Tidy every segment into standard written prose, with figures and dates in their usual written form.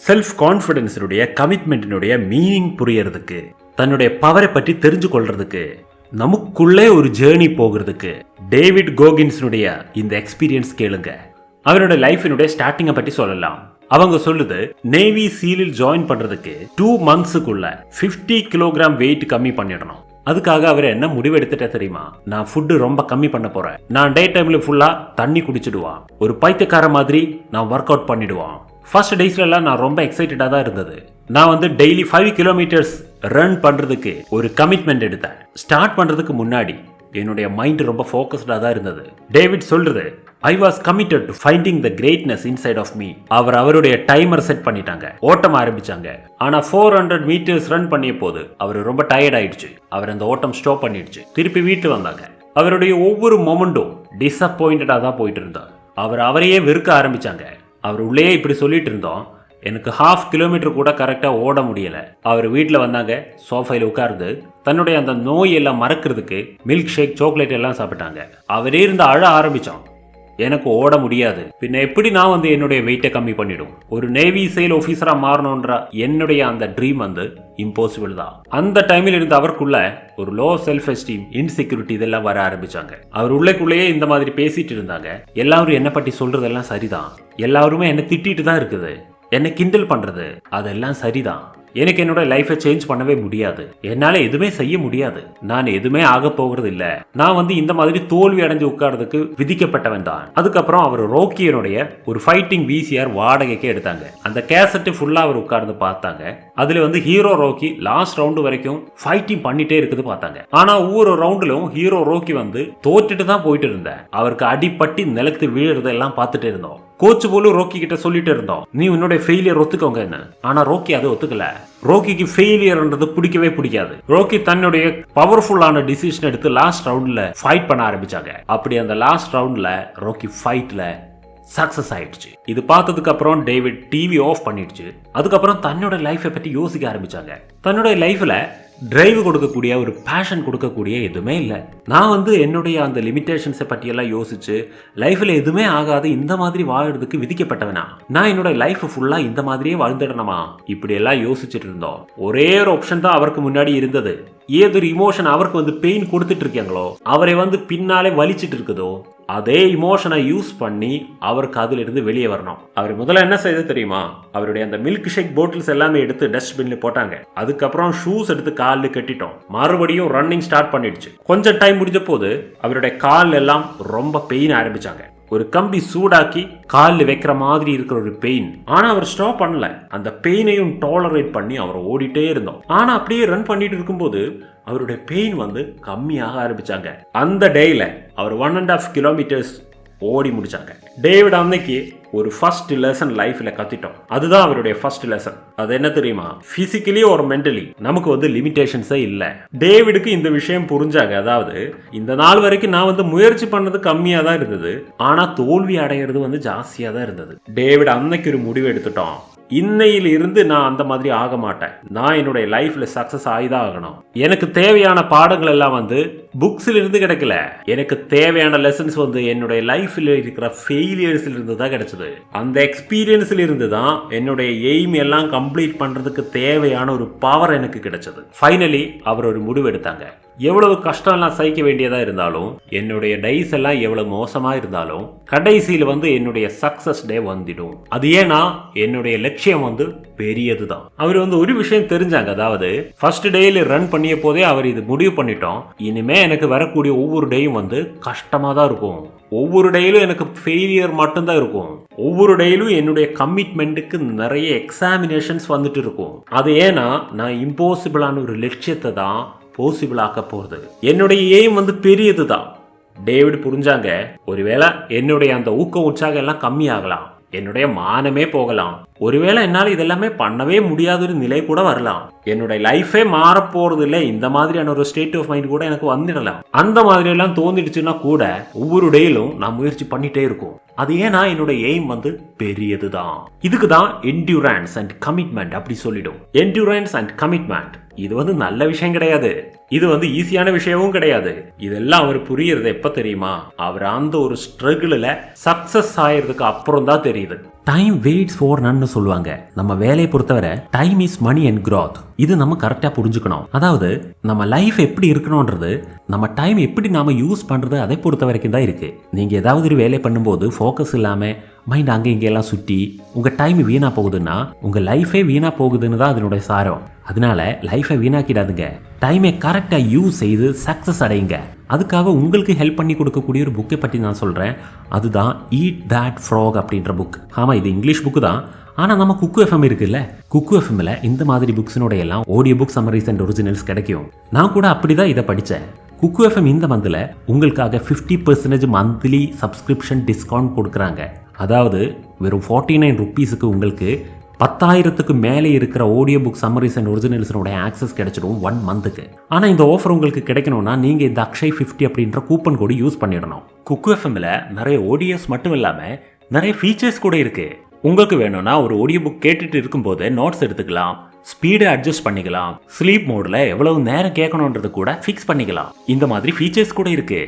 Self கான்ஃபிடன்ஸினுடைய கமிட்மெண்ட்டினுடைய meaning புரியறதுக்கு, தன்னுடைய பவரை பற்றி தெரிஞ்சு கொள்றதுக்கு, நமக்குள்ளே ஒரு ஜேர்னி போகிறதுக்கு டேவிட் கோகின்ஸினுடைய இந்த எக்ஸ்பீரியன்ஸ் கேளுங்க. அவரோட லைஃபினுடைய ஸ்டார்டிங்கை பற்றி சொல்லலாம். அவங்க சொல்லுது, நேவி சீலில் ஜாயின் பண்றதுக்கு 2 monthsக்குள்ள 50 கிலோகிராம் வெயிட் கம்மி பண்ணிடணும். அதுக்காக அவர் என்ன முடிவு எடுத்துட்டா தெரியுமா? நான் ஃபுட்டு ரொம்ப கம்மி பண்ண போறேன். நான் டே டைம்ல ஃபுல்லா தண்ணி குடிச்சிடுவான். ஒரு பைத்தியக்கார மாதிரி நான் ஒர்க் அவுட் பண்ணிடுவான். ஃபர்ஸ்ட் டேஸ்ல எல்லாம் நான் ரொம்ப எக்ஸைட்டடா தான் இருந்தது. நான் டெய்லி 5 கிலோமீட்டர்ஸ் ரன் பண்றதுக்கு ஒரு கமிட்மெண்ட் எடுத்தேன். ஸ்டார்ட் பண்றதுக்கு முன்னாடி என்னுடைய மைண்ட் ரொம்ப ஃபோக்கஸ்டா தான் இருந்தது. டேவிட் சொல்றது, I was committed to finding the greatness inside of me. அவருடைய டைமர் செட் பண்ணிட்டாங்க. ஓட்டம் ஆரம்பிச்சாங்க. ஆனா 400 மீட்டர்ஸ் ரன் பண்ணிய போது அவர் ரொம்ப டயர்ட் ஆயிடுச்சு. அவர் அந்த ஓட்டம் ஸ்டாப் பண்ணிடுச்சு. திருப்பி வீட்டு வந்தாங்க. அவருடைய ஒவ்வொரு மொமெண்டும் டிசப்பாயிண்டடா தான் போயிட்டு இருந்தார். அவரையே வெறுக்க ஆரம்பிச்சாங்க. அவர் உள்ளே இப்படி சொல்லிட்டு இருந்தோம், எனக்கு 1/2 கிலோமீட்டர் கூட கரெக்டா ஓட முடியல. அவர் வீட்டில் வந்தாங்க. சோஃபைல உட்கார்ந்து தன்னுடைய அந்த நோய் எல்லாம் மறக்கிறதுக்கு மில்க் ஷேக், சாக்லேட் எல்லாம் சாப்பிட்டாங்க. அவரே இருந்து அழ ஆரம்பிச்சான். எனக்கு ஓட முடியாது, பின்ன எப்படி நான் என்னுடைய வெயிட்டை கம்மி பண்ணிடும்? ஒரு நேவி சேல் ஆபீசரா மாறணும்ன்ற என்னுடைய அந்த ட்ரீம் இம்பாசிபிள் தான். அந்த டைமில் இருந்து அவருக்குள்ள ஒரு லோ செல்ஃப் எஸ்டீம், இன்செக்யூரிட்டி இதெல்லாம் வர ஆரம்பிச்சாங்க. அவர் உள்ளேக்குள்ளேயே இந்த மாதிரி பேசிட்டு இருந்தாங்க. எல்லாரும் என்ன பற்றி சொல்றதெல்லாம் சரிதான், எல்லாருமே என்ன திட்டிட்டு தான் இருக்குது, என்ன கிண்டல் பண்றது அதெல்லாம் சரிதான். எனக்கு என்னோட லைஃபை சேஞ்ச் பண்ணவே முடியாது, என்னால எதுவுமே செய்ய முடியாது, நான் எதுவுமே ஆக போகிறது இல்ல, நான் இந்த மாதிரி தோல்வி அடைஞ்சு உட்கார்றதுக்கு விதிக்கப்பட்டவன் தான். அதுக்கப்புறம் அவர் ரோக்கியனுடைய ஒரு ஃபைட்டிங் VCR வாடகைக்கு எடுத்தாங்க. அந்த கேசட் ஃபுல்லா அவர் உட்கார்ந்து பார்த்தாங்க. அதுல ஹீரோ ரோக்கி லாஸ்ட் ரவுண்டு வரைக்கும் ஃபைட்டிங் பண்ணிட்டே இருக்குது பார்த்தாங்க. ஆனா ஒவ்வொரு ரவுண்டிலும் ஹீரோ ரோக்கி தோற்றுட்டு தான் போயிட்டு இருந்தேன். அவருக்கு அடிப்பட்டி நிலத்து வீழறதெல்லாம் பார்த்துட்டு இருந்தோம். கோச் போலும் ரோக்கி கிட்ட சொல்லிட்டு இருந்தோம், நீ உன்னுடைய ஃபெயிலியர் ஒத்துக்கோங்க. ஆனா ரோக்கி அதை ஒத்துக்கல. ரோக்கிக்கு ஃபெயிலியர்ன்றது பிடிக்கவே பிடிக்காது. ரோக்கி தன்னுடைய பவர்ஃபுல்லான டிசிஷன் எடுத்து லாஸ்ட் ரவுண்ட்ல ஃபைட் பண்ண ஆரம்பிச்சாங்க. அப்படி அந்த லாஸ்ட் ரவுண்ட்ல ரோக்கி ஃபைட்ல சக்சஸ் ஆயிடுச்சு. இது பார்த்ததுக்கு அப்புறம் டேவிட் டிவி ஆஃப் பண்ணிடுச்சு. அதுக்கப்புறம் தன்னோட லைஃபை பற்றி யோசிக்க ஆரம்பிச்சாங்க. தன்னோட லைஃப்ல டிரைவ் கொடுக்கக்கூடிய ஒரு பேஷன் கொடுக்கக்கூடிய எதுவுமே இல்லை. நான் என்னுடைய அந்த லிமிட்டேஷன்ஸை பற்றியெல்லாம் யோசிச்சு லைஃப்ல எதுவுமே ஆகாது இந்த மாதிரி வாழறதுக்கு விதிக்கப்பட்டவனா, நான் என்னோட லைஃப் ஃபுல்லா இந்த மாதிரியே வாழ்ந்துடணுமா, இப்படி எல்லாம் யோசிச்சுட்டு இருந்தோம். ஒரே ஒரு ஆப்ஷன் தான் அவருக்கு முன்னாடி இருந்தது. ஏதொரு இமோஷன் அவருக்கு பெயின் கொடுத்துட்டு இருக்காங்களோ, அவரை பின்னாலே வலிச்சிட்டு இருக்குதோ, அதே இமோஷனை யூஸ் பண்ணி அவருக்கு அதுல இருந்து வெளியே வரணும். அவர் முதல்ல என்ன செய்து தெரியுமா? அவருடைய அந்த மில்க் ஷேக் பாட்டில்ஸ் எல்லாமே எடுத்து டஸ்ட்பின்ல போட்டாங்க. அதுக்கப்புறம் ஷூஸ் எடுத்து காலில் கட்டிட்டோம். மறுபடியும் ரன்னிங் ஸ்டார்ட் பண்ணிடுச்சு. கொஞ்சம் டைம் முடிஞ்ச போது அவருடைய கால் எல்லாம் ரொம்ப பெயின் ஆரம்பிச்சாங்க. ஒரு கம்பி சூடாக்கி காலில் வைக்கிற மாதிரி இருக்கிற ஒரு பெயின். ஆனா அவர் ஸ்டாப் பண்ணல. அந்த பெயினையும் டாலரேட் பண்ணி அவர் ஓடிட்டே இருந்தோம். ஆனா அப்படியே ரன் பண்ணிட்டு இருக்கும்போது அவருடைய பெயின் கம்மியாக ஆரம்பிச்சாங்க. அந்த டேல அவர் 1.5 கிலோமீட்டர்ஸ் ஓடி முடிச்சாங்க. டேவிட் அன்னைக்கு ஒரு ஃபர்ஸ்ட் லெசன் லைஃப்ல கத்திட்டோம். அதுதான் அவருடைய ஃபர்ஸ்ட் லெசன். அது என்ன தெரியுமா? பிசிக்கலி ஒரு மென்டலி நமக்கு லிமிடேஷன்ஸே இல்ல. டேவிடுக்கு இந்த விஷயம் புரிஞ்சாங்க. அதாவது இந்த நாள் வரைக்கும் நான் முயற்சி பண்ணது கம்மியா தான் இருந்தது, ஆனா தோல்வி அடையிறது ஜாஸ்தியா தான் இருந்தது. டேவிட் அன்னைக்கு ஒரு முடிவு எடுத்துட்டோம். இன்னையில இருந்து நான் அந்த மாதிரி ஆக மாட்டேன். நான் என்னுடைய லைஃப்ல சக்சஸ் ஆகிதான் ஆகணும். எனக்கு தேவையான பாடங்கள் எல்லாம் புக்ஸ்ல இருந்து கிடைக்கல. எனக்கு தேவையான லெசன்ஸ் என்னுடைய லைஃப்ல இருக்கிற ஃபெயிலியர்ஸ்ல இருந்து தான் கிடைச்சது. அந்த எக்ஸ்பீரியன்ஸ்ல இருந்து தான் என்னுடைய எய்ம் எல்லாம் கம்ப்ளீட் பண்றதுக்கு தேவையான ஒரு பவர் எனக்கு கிடைச்சது. ஃபைனலி அவர் ஒரு முடிவு எடுத்தாங்க. எவ்வளவு கஷ்டம் எல்லாம் சகிக்க வேண்டியதா இருந்தாலும், என்னுடைய டைஸ் எல்லாம் எவ்வளவு மோசமா இருந்தாலும், கடைசியில் என்னுடைய சக்சஸ் டே வந்துடும். அது ஏன்னா என்னுடைய லட்சியம் பெரியதுதான். அவர் ஒரு விஷயம் தெரிஞ்சாங்க. அதாவது ஃபர்ஸ்ட் டேல ரன் பண்ணிய போதே அவர் இது முடிவு பண்ணிட்டோம், இனிமே எனக்கு வரக்கூடிய ஒவ்வொரு டேயும் கஷ்டமா தான் இருக்கும். ஒவ்வொரு டேயிலும் எனக்கு ஃபெயிலியர் மட்டும்தான் இருக்கும். ஒவ்வொரு டேயிலும் என்னுடைய கமிட்மெண்ட்டுக்கு நிறைய எக்ஸாமினேஷன்ஸ் வந்துட்டு இருக்கும். அது ஏன்னா நான் இம்பாசிபிளான ஒரு லட்சியத்தை தான் பாசிபிள் ஆக்க போறது. என்னுடைய எய்ம் பெரியதுதான். டேவிட் புரிஞ்சாங்க, ஒருவேளை என்னுடைய அந்த ஊக்க உற்சாகம் எல்லாம் கம்மி ஆகலாம், என்னுடைய மானமே போகலாம், ஒருவேளை என்னால் இதெல்லாமே பண்ணவே முடியாத ஒரு நிலை கூட வரலாம், என்னுடைய லைஃபே மாற போறது இல்லை, இந்த மாதிரியான ஒரு ஸ்டேட் ஆஃப் மைண்ட் கூட எனக்கு வந்துடலாம். அந்த மாதிரி எல்லாம் தோന്നിடுச்சுன்னா கூட ஒவ்வொரு டேயிலும் நான் முயற்சி பண்ணிட்டே இருக்கும். அது ஏன்னா என்னோட எய்ம் பெரியதுதான். இதுக்கு தான் என்டியூரன்ஸ் அண்ட் கமிட்மெண்ட் அப்படி சொல்லிடும். என்டியூரன்ஸ் அண்ட் கமிட்மெண்ட் இது நல்ல விஷயம் கிடையாது. இது ஈஸியான விஷயமும் கிடையாது. இதெல்லாம் அவர் புரியறது எப்ப தெரியுமா? அவர் அந்த ஒரு ஸ்ட்ரகிள்ல சக்சஸ் ஆயிரதுக்கு அப்புறம் தான் தெரியுது. டைம் வெயிட்ஸ் ஃபார் நன்னு சொல்லுவாங்க. நம்ம வேலையை பொறுத்தவரை time is money and growth. இது நம்ம கரெக்டா புரிஞ்சுக்கணும். அதாவது நம்ம லைஃப் எப்படி இருக்கணும்ன்றது நம்ம டைம் எப்படி நாம யூஸ் பண்றது அதை பொறுத்த வரைக்கும் தான் இருக்கு. நீங்க ஏதாவது ஒரு வேலை பண்ணும்போது ஃபோக்கஸ் இல்லாம மைண்ட் அங்கே இங்கெல்லாம் சுற்றி உங்க டைம் வீணா போகுதுன்னா உங்க லைஃபே வீணா போகுதுன்னு தான் அதனுடைய சாரம். அதனால லைஃபை வீணாக்கிடாதுங்க. டைமை கரெக்டா யூஸ் செய்து சக்சஸ் அடையுங்க. அதுக்காக உங்களுக்கு ஹெல்ப் பண்ணி கொடுக்கக்கூடிய ஒரு புக்கை பற்றி நான் சொல்றேன். அதுதான் ஈட் தட் ஃப்ராக் அப்படின்ற புக். ஆமா, இது இங்கிலீஷ் புக்கு தான். ஆனால் நம்ம குக்கு எஃப்எம் இருக்குல்ல, குக்கு எஃப்எம்ல இந்த மாதிரி புக்ஸினோட எல்லாம் audio book summaries and originals கிடைக்கும். நான் கூட அப்படிதான் இதை படித்தேன். குக்கு எஃப்எம் இந்த மந்தில் உங்களுக்காக 50% மந்த்லி சப்ஸ்கிரிப்ஷன் டிஸ்கவுண்ட் கொடுக்குறாங்க. அதாவது வெறும் 49 ருப்பீஸுக்கு உங்களுக்கு 10,000க்கு மேலே இருக்கிற ஆடியோ புக் சம்மரிஸ் அண்ட் ஒரிஜினல்ஸோட ஆக்சஸ் கிடைச்சிடும் 1 மந்த்துக்கு. ஆனால் இந்த ஆஃபர் உங்களுக்கு கிடைக்கணும்னா நீங்கள் இந்த அக்ஷய் 50 அப்படின்ற கூப்பன் கோடு யூஸ் பண்ணிடணும். குக்கு எஃப்எம்ல நிறைய ஆடியோஸ் மட்டும் இல்லாமல் நிறைய ஃபீச்சர்ஸ் கூட இருக்கு. உங்களுக்கு வேணும்னா ஒரு ஆடியோ புக் கேட்டுட்டு இருக்கும்போது நோட்ஸ் எடுத்துக்கலாம், ஸ்பீடை அட்ஜஸ்ட் பண்ணிக்கலாம், ஸ்லீப் மோடில் எவ்வளவு நேரம் கேட்கணுன்றது கூட ஃபிக்ஸ் பண்ணிக்கலாம். இந்த மாதிரி ஃபீச்சர்ஸ் கூட இருக்கு.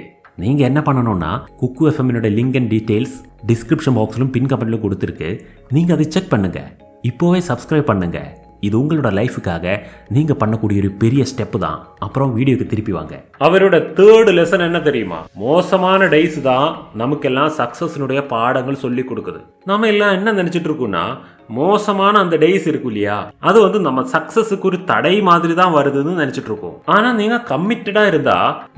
நீங்க என்ன பண்ணணும்னா குக்கு எஃப்எம்னோட லிங்க் அண்ட் டீடைல்ஸ் டிஸ்கிரிப்ஷன் பாக்ஸ்லும் பின் கமெண்ட்ல கொடுத்துருக்கு. நீங்க அதை செக் பண்ணுங்க. இப்போவே சப்ஸ்கிரைப் பண்ணுங்க. இது உங்களோட லைஃபுக்காக நீங்க பண்ணக்கூடிய ஒரு பெரிய ஸ்டெப் தான். அப்புறம் வீடியோக்கு திருப்பி வாங்க. அவரோட 3rd லெசன் என்ன தெரியுமா? மோசமான டேஸ் தான் நமக்கெல்லாம் சக்சஸ்னுடைய பாடங்கள் சொல்லி கொடுக்குது. நாம எல்லாம் என்ன நினைச்சிட்டு இருக்கோம்னா மோசமான அந்த டேஸ் இருக்கும் இல்லையா, அது வந்து நம்ம சக்சஸுக்கு ஒரு தடை மாதிரி தான் வருதுன்னு நினைச்சிட்டு இருக்கோம். ஆனா நீங்க கமிட்டடா இருந்தா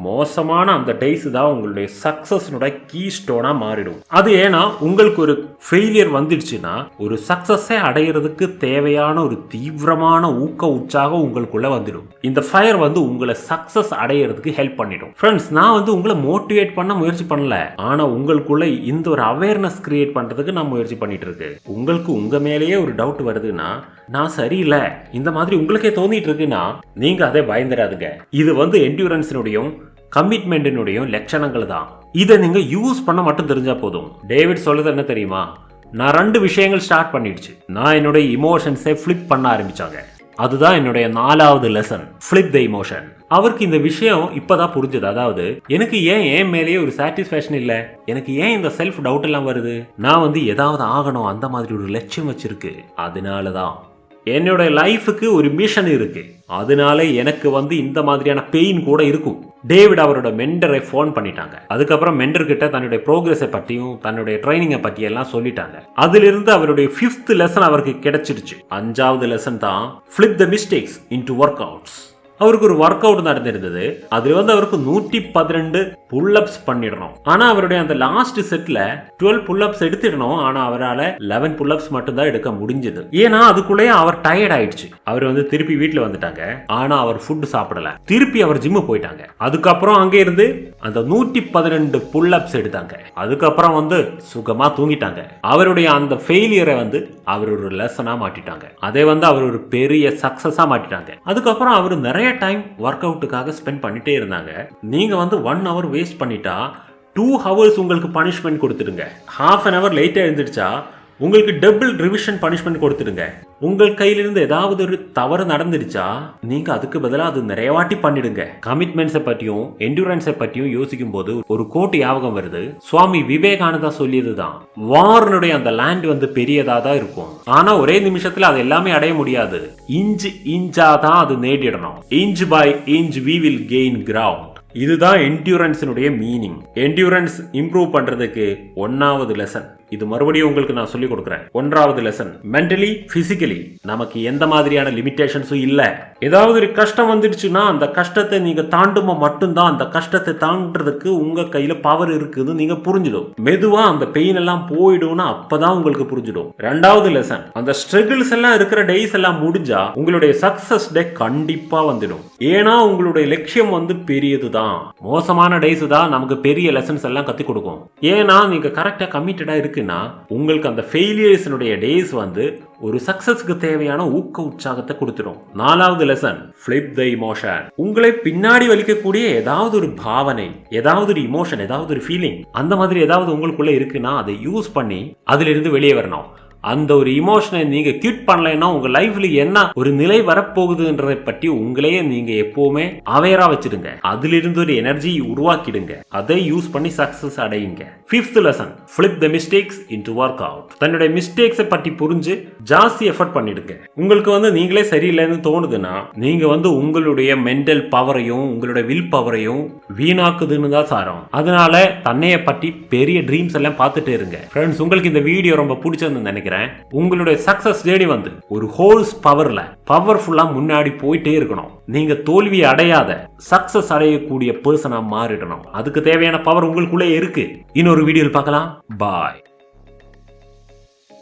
மோசமான அந்த டேஸ் தான் உங்களுடைய சக்சஸ்னுடைய கீ ஸ்டோனா மாறிடும். அது ஏன்னா உங்களுக்கு ஒரு ஃபெயிலியர் வந்துடுச்சுன்னா ஒரு சக்சஸை அடையிறதுக்கு தேவையான ஒரு தீவிரமான ஊக்க உற்சாகம் உங்களுக்குள்ள வந்துடும். இந்த ஃபயர் வந்து உங்களை சக்சஸ் அடையிறதுக்கு ஹெல்ப் பண்ணிடும். ஃப்ரெண்ட்ஸ், நான் வந்து உங்களை மோட்டிவேட் பண்ண முயற்சி பண்ணல. ஆனா உங்களுக்குள்ள இந்த ஒரு அவேர்னஸ் கிரியேட் பண்றதுக்கு நான் முயற்சி பண்ணிட்டு இருக்கு. உங்களுக்கு உங்க மேலேயே ஒரு டவுட் வருதுன்னா நான் சரியில்லை இந்த மாதிரி உங்களுக்கே தோணிட்டு இருக்குன்னா நீங்க அதை பயந்துடாதுங்க. இது வந்து என்டியூரன்ஸினுடையும் கமிட்மெண்டினுடையும் லட்சணங்கள் தான். இதை நீங்க யூஸ் பண்ண மட்டும் தெரிஞ்சா போதும். டேவிட் சொல்றது என்ன தெரியுமா? நான் 2 விஷயங்கள் ஸ்டார்ட் பண்ணிடுச்சு. நான் என்னுடைய இமோஷன்ஸை ஃபிளிப் பண்ண ஆரம்பிச்சாங்க. அதுதான் என்னுடைய 4வது லெசன், ஃபிளிப் த இமோஷன். அவருக்கு இந்த விஷயம் இப்பதான் புரிஞ்சது. அதாவது எனக்கு ஏன் மேலேயே ஒரு சாட்டிஸ்ஃபேக்ஷன் இல்ல, எனக்கு ஏன் இந்த செல்ஃப் டவுட் எல்லாம் வருது, நான் வந்து ஏதாவது ஆகணும் அந்த மாதிரி ஒரு லட்சியம் வச்சிருக்கு. அதனாலதான் என்னோட லைஃபுக்கு ஒரு மிஷன் இருக்கு. அதனால எனக்கு வந்து இந்த மாதிரியான பெயின் கூட இருக்கும். டேவிட் அவரோட மெண்டரை ஃபோன் பண்ணிட்டாங்க. அதுக்கப்புறம் மெண்டர் கிட்ட தன்னுடைய ப்ரோக்ரஸை பற்றியும் தன்னுடைய ட்ரைனிங்கை பற்றி எல்லாம் சொல்லிட்டாங்க. அதிலிருந்து அவருடைய 5th லெசன் அவருக்கு கிடைச்சிருச்சு. 5வது லெசன் தான் flip the mistakes into work outs. அவருக்கு ஒரு ஒர்க் அவுட் நடந்திருந்தது. அதுல வந்து அவருக்கு 112 புல்லப்ஸ் பண்ணிடணும். ஆனா அவருடைய அந்த லாஸ்ட் செட்ல 12 புல்லப்ஸ் எடுத்துடணும். ஆனா அவரால் 11 புல்லப்ஸ் மட்டும் தான் எடுக்க முடிஞ்சது. ஏன்னா அதுக்குள்ளேயே அவர் டயர்ட் ஆயிடுச்சு. அவர் வந்து திருப்பி வீட்டுல வந்துட்டாங்க. ஆனா அவர் ஃபுட் சாப்பிடல. திருப்பி அவர் ஜிம்மு போயிட்டாங்க. அதுக்கப்புறம் அங்கே இருந்து அந்த 112 புல்லப்ஸ் எடுத்தாங்க. அதுக்கப்புறம் வந்து சுகமா தூங்கிட்டாங்க. அவருடைய அந்த ஃபெயிலியரை வந்து அவர் ஒரு லெசனா மாட்டிட்டாங்க. அதை வந்து அவர் ஒரு பெரிய சக்சஸா மாட்டிட்டாங்க. அதுக்கப்புறம் அவர் நிறைய டைம் ஒர்க் அவுட்டுக்காக ஸ்பெண்ட் பண்ணிட்டே இருந்தாங்க. நீங்க வந்து 1 hour வேஸ்ட் பண்ணிட்டா 2 hours உங்களுக்கு பனிஷ்மெண்ட் கொடுத்துடுங்க. ½ an hour லேட்டா எழுந்திருச்சா உங்களுக்கு டபுள் ரிவிஷன் பனிஷ்மெண்ட் கொடுத்துடுங்க. உங்கள் கையிலிருந்து ஏதாவது ஒரு தவறு நடந்துடுச்சா நீங்க அதுக்கு பதிலாக அது நிறைய வாட்டி பண்ணிடுங்க. கமிட்மெண்ட்ஸை பற்றியும் என்டூரன்ஸை பற்றியும் யோசிக்கும் போது ஒரு கோட் ஞாபகம் வருது. சுவாமி விவேகானந்தா சொல்லியதுதான், வார்னுடைய அந்த லேண்ட் வந்து பெரியதா தான் இருக்கும். ஆனா ஒரே நிமிஷத்துல அது எல்லாமே அடைய முடியாது. இன்ச்சா தான் அது நேடிடணும். Inch by inch we will gain ground. இதுதான் என்டியூரன்ஸினுடைய மீனிங். என்டியூரன்ஸ் இம்ப்ரூவ் பண்றதுக்கு 1வது லெசன் இது மறுபடியும் உங்களுக்கு நான் சொல்லி கொடுக்குறேன். 1வது லெசன் மென்டலி பிசிக்கலி நமக்கு எந்த மாதிரியான லிமிடேஷன்ஸும் இல்ல. ஏதாவது ஒரு கஷ்டம் வந்துடுச்சுன்னா அந்த கஷ்டத்தை நீங்க தாண்டுமா மட்டும்தான் அந்த கஷ்டத்தை தாண்டறதுக்கு உங்க கையில பவர் இருக்குன்னு நீங்க புரிஞ்சிடும். மெதுவா அந்த பெயின் எல்லாம் போயிடும்னா அப்பதான் உங்களுக்கு புரிஞ்சிடும். 2வது லெசன் அந்த ஸ்ட்ரகிள்ஸ் எல்லாம் இருக்கிற டேஸ் எல்லாம் முடிஞ்சா உங்களுடைய சக்சஸ் டே கண்டிப்பா வந்துடும். ஏன்னா உங்களுடைய லட்சியம் வந்து பெரியதுதான். மோசமான டேஸ் தான் நமக்கு பெரிய லெசன்ஸ் எல்லாம் கத்து கொடுக்கும். ஏன்னா நீங்க கரெக்டா கமிட்டடா இருக்குன்னா உங்களுக்கு அந்த ஃபெயிலியர்ஸ்னுடைய டேஸ் வந்து ஒரு சக்சஸ்க்கு தேவையான ஊக்க உற்சாகத்தை கொடுத்துடும். 4வது லெசன் ஃபிளிப் த இமோஷன். உங்களை பின்னாடி வலிக்கக்கூடிய ஏதாவது ஒரு பாவனை, ஏதாவது ஒரு இமோஷன், ஏதாவது ஒரு ஃபீலிங் அந்த மாதிரி ஏதாவது உங்களுக்குள்ள இருக்குன்னா அதை யூஸ் பண்ணி அதிலிருந்து வெளியே வரணும். அந்த ஒரு இமோஷனை நீங்க கியூட் பண்ணலைன்னா உங்க லைஃப்ல என்ன ஒரு நிலை வரப்போகுதுன்றதை பற்றி உங்களையே நீங்க எப்பவுமே அவேரா வச்சிடுங்க. அதிலிருந்து ஒரு எனர்ஜி உருவாக்கிடுங்க. அதை யூஸ் பண்ணி success அடையுங்க. 5th lesson, flip the mistakes into workout. தன்னுடைய மிஸ்டேக்ஸை பற்றி புரிஞ்சு ஜாஸ்தி எஃபர்ட் பண்ணிடுங்க. உங்களுக்கு நீங்களே சரியில்லைன்னு தோணுதுன்னா நீங்க உங்களுடைய மென்டல் பவரையும் உங்களுடைய வில் பவரையும் வீணாக்குதுன்னு தான் சாரம். அதனால தன்னைய பற்றி பெரிய ட்ரீம்ஸ் எல்லாம் பார்த்துட்டே இருங்க. ஃப்ரெண்ட்ஸ், உங்களுக்கு இந்த வீடியோ ரொம்ப பிடிச்சிருந்துன்னு நினைக்கிறேன். உங்களுடைய சக்சஸ் ஜேர்னி ஒரு ஹோல்ஸ் பவர்ல பவர்ஃபுல்லா முன்னாடி போயிட்டே இருக்கணும். நீங்க தோல்வி அடையாத சக்சஸ் அடையக்கூடிய பர்சனா மாறிடணும். அதுக்கு தேவையான பவர் உங்களுக்குள்ளே இருக்கு. இன்னொரு வீடியோவில் பார்க்கலாம். பாய்.